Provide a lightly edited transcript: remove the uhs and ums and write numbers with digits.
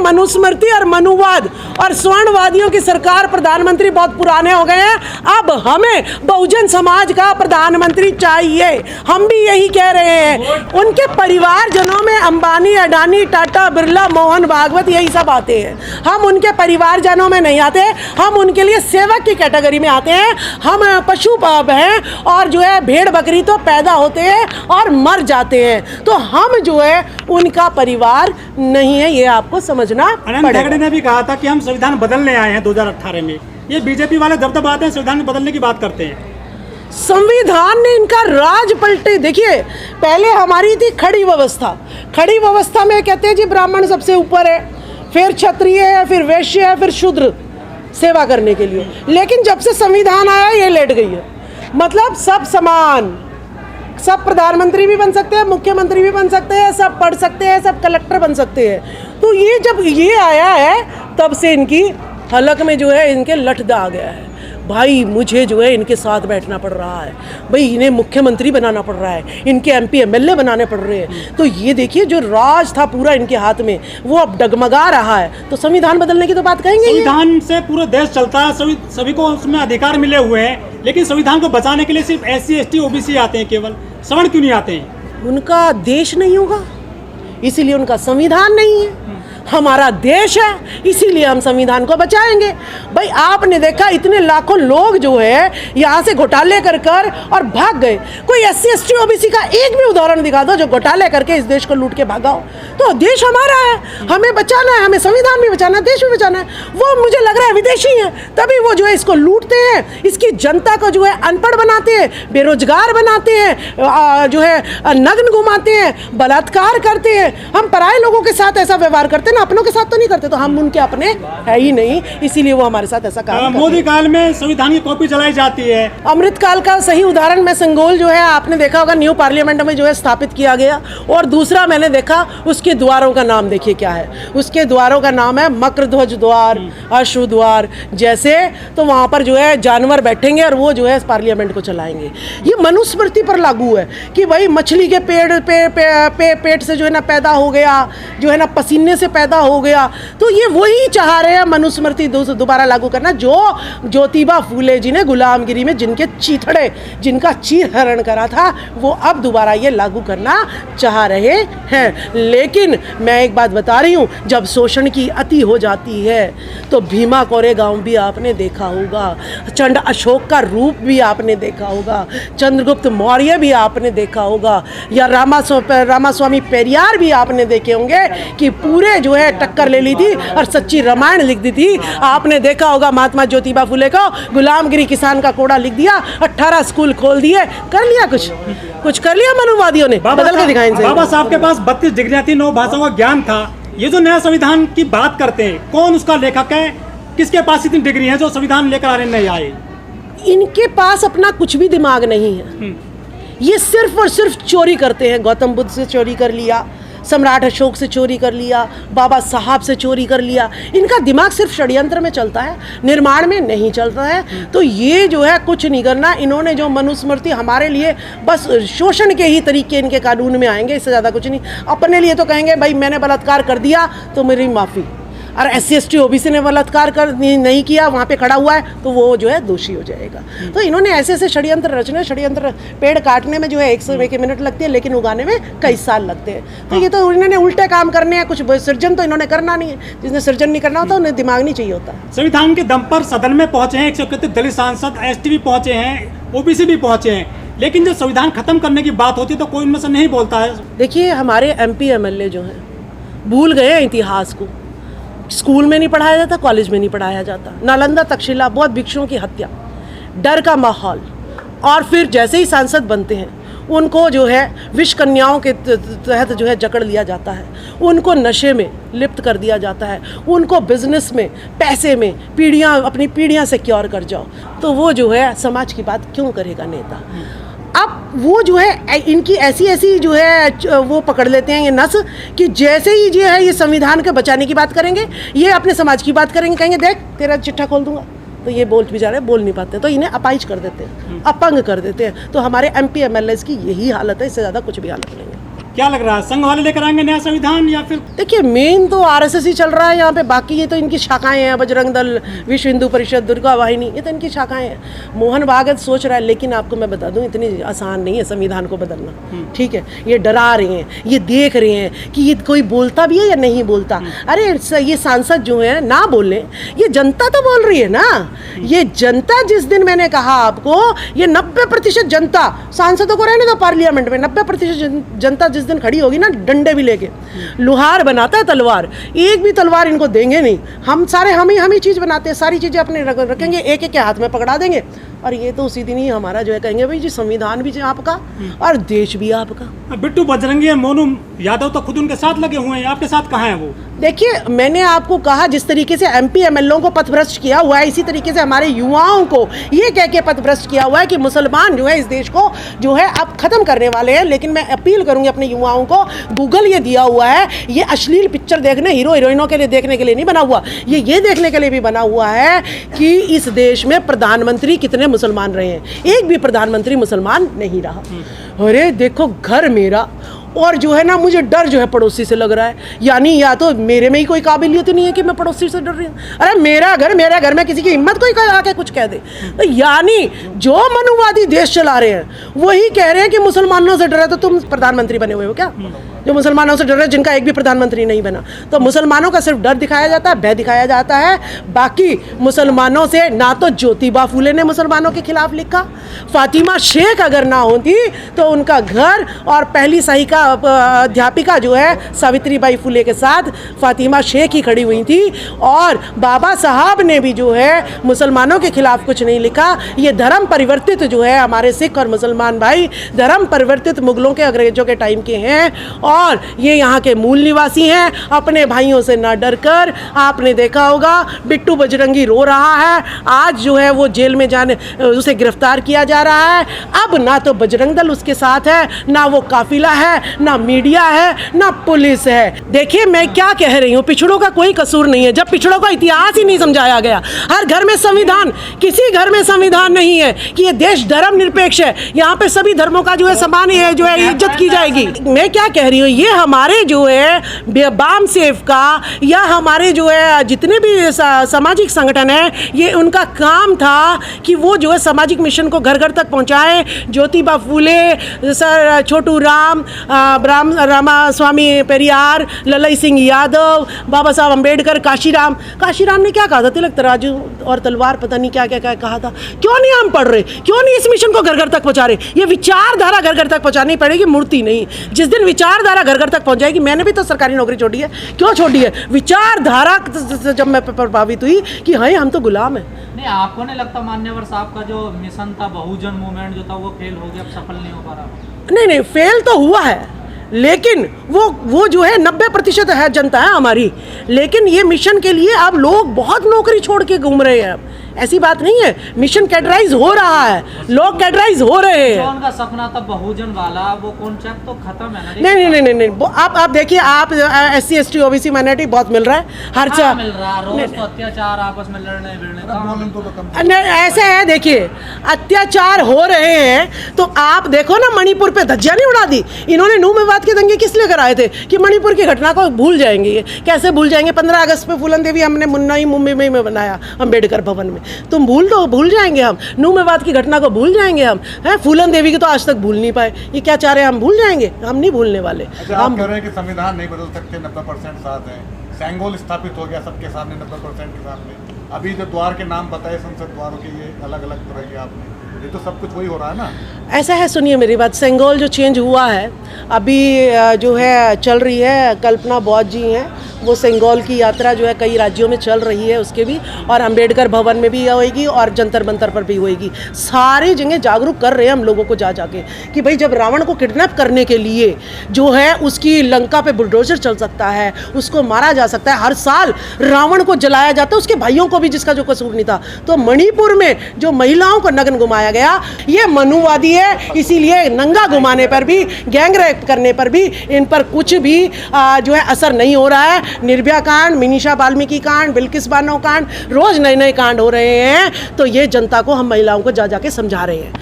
मनुस्मृति और मनुवाद और स्वर्णवादियों की सरकार, प्रधानमंत्री बहुत पुराने हो गए हैं। अब हमें बहुजन समाज का प्रधानमंत्री चाहिए। हम भी यही कह रहे हैं। उनके परिवारजनों में अंबानी, अडानी, टाटा, बिरला, मोहन भागवत यही सब आते हैं। हम उनके परिवारजनों में नहीं आते, हम उनके लिए सेवक की कैटेगरी में आते हैं। हम पशु हैं और जो है भेड़ बकरी तो पैदा होते हैं और मर जाते हैं, तो हम जो है उनका परिवार नहीं है, ये आपको समझना पड़ेगा। हेगड़े ने भी कहा था कि हम संविधान बदलने आए हैं 2018 में। ये बीजेपी वाले जब तक आते हैं संविधान बदलने की बात करते हैं। संविधान ने इनका राज पलटे। देखिए, पहले हमारी थी खड़ी व्यवस्था। खड़ी व्यवस्था में कहते हैं जी ब्राह्मण सबसे ऊपर है, फिर क्षत्रिय है, फिर वैश्य है, फिर शूद्र सेवा करने के लिए। लेकिन जब से संविधान आया ये लेट गई है। मतलब सब समान, सब प्रधानमंत्री भी बन सकते हैं, मुख्यमंत्री भी बन सकते हैं, सब पढ़ सकते हैं, सब कलेक्टर बन सकते हैं। तो ये जब ये आया है तब से इनकी हलक में जो है इनके लठदा आ गया है। भाई मुझे जो है इनके साथ बैठना पड़ रहा है, भाई इन्हें मुख्यमंत्री बनाना पड़ रहा है, इनके एमपी एमएलए बनाने पड़ रहे हैं। तो ये देखिए जो राज था पूरा इनके हाथ में वो अब डगमगा रहा है। तो संविधान बदलने की तो बात कहेंगे। संविधान से पूरा देश चलता है, सभी को उसमें अधिकार मिले हुए हैं, लेकिन संविधान को बचाने के लिए सिर्फ SC ST OBC आते हैं, केवल सवर्ण क्यों नहीं आते हैं? उनका देश नहीं होगा इसीलिए उनका संविधान नहीं है। हमारा देश है इसीलिए हम संविधान को बचाएंगे। भाई आपने देखा इतने लाखों लोग जो है यहाँ से घोटाले कर और भाग गए। कोई SC ST OBC का एक भी उदाहरण दिखा दो जो घोटाले करके इस देश को लूट के भागा हो। तो देश हमारा है, हमें बचाना है, हमें संविधान भी बचाना है, देश भी बचाना है। वो मुझे लग रहा है विदेशी हैं, तभी वो जो है इसको लूटते हैं, इसकी जनता को जो है अनपढ़ बनाते हैं, बेरोजगार बनाते हैं, जो है नग्न घुमाते हैं, बलात्कार करते हैं। हम पराये लोगों के साथ ऐसा व्यवहार करते हैं, अपनों के साथ तो नहीं करते। तो हम उनके अपने है ही नहीं, इसीलिए वो हमारे साथ ऐसा काम मोदी काल में संविधान की कॉपी चलाई जाती है। अमृत काल का सही उदाहरण में संगोल जो है आपने देखा होगा न्यू पार्लियामेंट में जो है स्थापित किया गया। और दूसरा मैंने देखा उसके द्वारों का नाम देखिए क्या है। उसके द्वारों का नाम है मकरध्वज द्वार, अश्व द्वार जैसे। तो वहाँ पर जो है जानवर बैठेंगे और वो जो है पार्लियामेंट को चलाएंगे। ये मनुस्मृति पर लागू है कि भाई मछली के पेट से जो है ना पैदा हो गया, जो है ना पसीने से पैदा हो गया। तो ये वही चाह रहे हैं मनुस्मृति दोबारा लागू करना जो ज्योतिबा फूले जी ने गुलामगिरी में जिनके चीथड़े, जिनका चीरहरण करा था, वो अब दोबारा ये लागू करना चाह रहे हैं। लेकिन मैं एक बात बता रही हूँ, जब शोषण की अति हो जाती है तो भीमा कोरेगांव भी आपने देखा होगा, चंड अशोक का रूप भी आपने देखा होगा, चंद्रगुप्त मौर्य भी आपने देखा होगा, या रामास्वामी पेरियार भी आपने देखे होंगे कि पूरे जो है टक्कर ले ली थी और सच्ची रामायण लिख दी थी। आपने देखा होगा महात्मा ज्योतिबा फुले को गुलामगिरी किसान का कोड़ा लिख दिया, 18 स्कूल खोल दिए, कर लिया कुछ कर लिया मनुवादियों ने, बदल के दिखाएं। बाबा साहब के पास 32 डिग्रियां थी, 9 भाषाओं का ज्ञान था। ये जो नया संविधान की बात करते हैं, कौन उसका लेखक है? किसके पास इतनी डिग्री है जो संविधान लेकर आने नहीं आए? इनके पास अपना कुछ भी दिमाग नहीं है। ये सिर्फ और सिर्फ चोरी करते हैं। गौतम बुद्ध से चोरी कर लिया, सम्राट अशोक से चोरी कर लिया, बाबा साहब से चोरी कर लिया। इनका दिमाग सिर्फ षड्यंत्र में चलता है, निर्माण में नहीं चलता है। तो ये जो है कुछ नहीं करना। इन्होंने जो मनुस्मृति हमारे लिए बस शोषण के ही तरीके इनके कानून में आएंगे, इससे ज़्यादा कुछ नहीं। अपने लिए तो कहेंगे भाई मैंने बलात्कार कर दिया तो मेरी माफ़ी, और SC ST OBC ने बलात्कार नहीं किया, वहाँ पे खड़ा हुआ है तो वो जो है दोषी हो जाएगा। तो इन्होंने ऐसे ऐसे षड्यंत्र रचने, षड्यंत्र पेड़ काटने में जो है 101 मिनट लगती है, लेकिन उगाने में कई साल लगते हैं। तो ये तो इन्होंने उल्टे काम करने हैं। कुछ सृजन तो इन्होंने करना नहीं है। जिसने सृजन नहीं करना होता उन्हें दिमाग नहीं चाहिए होता। संविधान के दम पर सदन में पहुंचे हैं 131 दलित सांसद, ST भी पहुंचे हैं, OBC भी पहुंचे हैं, लेकिन जब संविधान खत्म करने की बात होती है तो कोई उनमें से नहीं बोलता है। देखिए हमारे MP MLA जो हैं भूल गए हैं इतिहास को। स्कूल में नहीं पढ़ाया जाता, कॉलेज में नहीं पढ़ाया जाता। नालंदा तक्षशिला, बहुत भिक्षुओं की हत्या, डर का माहौल। और फिर जैसे ही सांसद बनते हैं उनको जो है विष कन्याओं के तहत जो है जकड़ लिया जाता है, उनको नशे में लिप्त कर दिया जाता है, उनको बिजनेस में, पैसे में अपनी पीढ़ियाँ सिक्योर कर जाओ। तो वो जो है समाज की बात क्यों करेगा नेता? अब वो जो है इनकी ऐसी जो है वो पकड़ लेते हैं ये नस कि जैसे ही जो है ये संविधान के बचाने की बात करेंगे, ये अपने समाज की बात करेंगे, कहेंगे देख तेरा चिट्ठा खोल दूंगा। तो ये बोल भी जा रहे, बोल नहीं पाते, तो इन्हें अपाहिज कर देते हैं, अपंग कर देते हैं। तो हमारे MP MLAs की यही हालत है, इससे ज़्यादा कुछ भी हालत नहीं है। क्या लग रहा है, संघ वाले लेकर आएंगे नया संविधान या फिर? देखिए मेन तो आरएसएस ही चल रहा है यहाँ पे, बाकी ये तो इनकी शाखाएं हैं, बजरंग दल, विश्व हिंदू परिषद, दुर्गा वाहिनी, ये तो इनकी शाखाएं हैं। मोहन भागवत सोच रहा है, लेकिन आपको मैं बता दूं इतनी आसान नहीं है संविधान को बदलना, ठीक है। ये डरा रहे हैं, ये देख रहे हैं कि ये कोई बोलता भी है या नहीं बोलता। अरे ये सांसद जो है ना बोले, ये जनता तो बोल रही है ना। ये जनता, जिस दिन मैंने कहा आपको, ये 90% जनता, सांसदों को रहने दो पार्लियामेंट में, 90% जनता जिस दिन खड़ी होगी ना डंडे भी लेके, लुहार बनाता है तलवार, एक भी तलवार इनको देंगे नहीं। हम सारे हम ही चीज़ बनाते हैं, सारी चीज़ें अपने रखेंगे, एक एक के हाथ में पकड़ा देंगे, और ये तो उसी दिन ही हमारा जो है कहेंगे भाई जी संविधान भी आपका और देश भी आपका। बिट्टू बजरंगी और मोनू यादव तो खुद उनके साथ लगे हुए हैं, आपके साथ कहाँ हैं वो? देखिए मैंने आपको कहा, जिस तरीके से एमपी एमएलओ को पथभ्रष्ट किया हुआ है, इसी तरीके से हमारे युवाओं को ये कह के पथभ्रष्ट किया हुआ है कि मुसलमान जो है इस देश को जो है अब खत्म करने वाले हैं। लेकिन मैं अपील करूंगी अपने युवाओं को, गूगल ये दिया हुआ है, ये अश्लील पिक्चर देखने, हीरो हीरोइनों के लिए देखने के लिए नहीं बना हुआ, ये देखने के लिए भी बना हुआ है कि इस देश में प्रधानमंत्री कितने मुसलमान रहे हैं। एक भी प्रधानमंत्री मुसलमान नहीं रहा। अरे देखो घर मेरा, और जो है ना मुझे डर जो है पड़ोसी से लग रहा है, यानी या तो मेरे में ही कोई काबिलियत नहीं है कि मैं पड़ोसी से डर रही हूँ। अरे मेरा घर में किसी की हिम्मत कोई आके कुछ कह दे, तो यानी जो मनुवादी देश चला रहे हैं वही कह रहे हैं कि मुसलमानों से डर है, तो तुम प्रधानमंत्री बने हुए हो क्या? जो मुसलमानों से डर रहे, जिनका एक भी प्रधानमंत्री नहीं बना। तो मुसलमानों का सिर्फ डर दिखाया जाता है, भय दिखाया जाता है। बाकी मुसलमानों से ना तो ज्योतिबा फूले ने मुसलमानों के खिलाफ लिखा, फातिमा शेख अगर ना होती तो उनका घर, और पहली सही का अध्यापिका जो है सावित्रीबाई फुले के साथ फातिमा शेख ही खड़ी हुई थी। और बाबा साहब ने भी जो है मुसलमानों के खिलाफ कुछ नहीं लिखा। ये धर्म परिवर्तित जो है हमारे सिख और मुसलमान भाई, धर्म परिवर्तित मुगलों के, अंग्रेजों के टाइम के हैं, और ये यहाँ के मूल निवासी हैं। अपने भाइयों से ना डर कर, आपने देखा होगा बिट्टू बजरंगी रो रहा है, आज जो है वो जेल में जाने, उसे गिरफ्तार किया जा रहा है। अब ना तो बजरंग दल उसके साथ है, ना वो काफिला है, ना मीडिया है, ना पुलिस है। देखिए मैं क्या कह रही हूँ, पिछड़ों का कोई कसूर नहीं है। जब पिछड़ों का इतिहास ही नहीं समझाया गया, हर घर में संविधान, किसी घर में संविधान नहीं है कि ये देश धर्म निरपेक्ष है, यहाँ पे सभी धर्मों का जो है समान है, जो है इज्जत की जाएगी। मैं क्या कह रही हूँ, ये हमारे जो है बाम सेफ का या हमारे जो है जितने भी सामाजिक संगठन है, ये उनका काम था कि वो जो है सामाजिक मिशन को घर घर तक पहुँचाएं। ज्योतिबा फूले, सर छोटू राम, रामा स्वामी पेरियार, ललई सिंह यादव, बाबा साहब अम्बेडकर, काशीराम ने क्या कहा था, तिलक तराजू और तलवार, पता नहीं क्या क्या कहा था। क्यों नहीं हम पढ़ रहे, क्यों नहीं इस मिशन को घर घर तक पहुंचा रहे? ये विचारधारा घर घर तक पहुंचानी पड़ेगी, मूर्ति नहीं। जिस दिन विचारधारा घर घर तक पहुंच जाएगी, मैंने भी तो सरकारी नौकरी छोड़ी है, क्यों छोड़ी है? विचारधारा जब मैं प्रभावित हुई कि हाँ हम तो गुलाम है। नहीं, आपको नहीं लगता मान्यवर साहब का जो मिशन था, बहुजन मूवमेंट जो था, वो फेल हो गया, सफल नहीं हो पा रहा? नहीं, फेल तो हुआ है, लेकिन वो जो है 90% है जनता है हमारी। लेकिन ये मिशन के लिए अब लोग बहुत नौकरी छोड़ के घूम रहे हैं। ऐसी बात नहीं है, मिशन कैटराइज हो रहा है, लोग कैटराइज हो रहे हैं। जो उनका सपना था बहुजन वाला, वो कॉन्सेप्ट तो खत्म है ना? नहीं, आप देखिए, आप SC ST OBC माइनॉरिटी बहुत मिल रहा है, हर हाँ, मिल रहा है, रोज तो अत्याचार आपस में लड़ने भिड़ने। ऐसे है, देखिए अत्याचार हो रहे हैं तो आप देखो ना, मणिपुर पे धज्जियां नहीं उड़ा दी इन्होंने। नूह में बात के दंगे किस लिए कराए थे कि मणिपुर की घटना को भूल जाएंगे। ये कैसे भूल जाएंगे? 15 अगस्त पे फूलन देवी हमने मुंबई में बनाया, अम्बेडकर भवन में। तुम भूल जाएंगे हम? नूह में बात की घटना को भूल जाएंगे हम? हैं, फूलन देवी की तो आज तक भूल नहीं पाए। ये क्या चाह रहे हैं, हम भूल जाएंगे? हम नहीं भूलने वाले। हम कह रहे हैं कि संविधान नहीं बदल सकते, 90% साथ हैं, सेंगोल स्थापित हो गया सबके सामने, 90% के सामने। अभी जो द्वार के नाम बताए संसद द्वारों के, ये अलग अलग तरह के आपने, ये तो सब कुछ वही हो रहा है ना। ऐसा है, सुनिए मेरी बात, सेंगोल जो चेंज हुआ है अभी जो है चल रही है, कल्पना बौद्ध जी हैं, वो सेंगोल की यात्रा जो है कई राज्यों में चल रही है उसके भी, और अंबेडकर भवन में भी होएगी और जंतर मंतर पर भी होएगी। सारी जगह जागरूक कर रहे हैं हम लोगों को जा जाके कि भाई जब रावण को किडनैप करने के लिए जो है उसकी लंका पे बुलडोजर चल सकता है, उसको मारा जा सकता है, हर साल रावण को जलाया जाता है, उसके भाइयों को भी जिसका जो कसूर नहीं था। तो मणिपुर में जो महिलाओं को नग्न घुमाया गया, ये मनुवादी है, इसीलिए नंगा घुमाने पर भी, गैंग रेप करने पर भी इन पर कुछ भी जो है असर नहीं हो रहा है। निर्भया कांड, मिनीषा वाल्मीकि कांड, बिल्किस बानो कांड, रोज नए नए कांड हो रहे हैं। तो ये जनता को, हम महिलाओं को जा जाके समझा रहे हैं।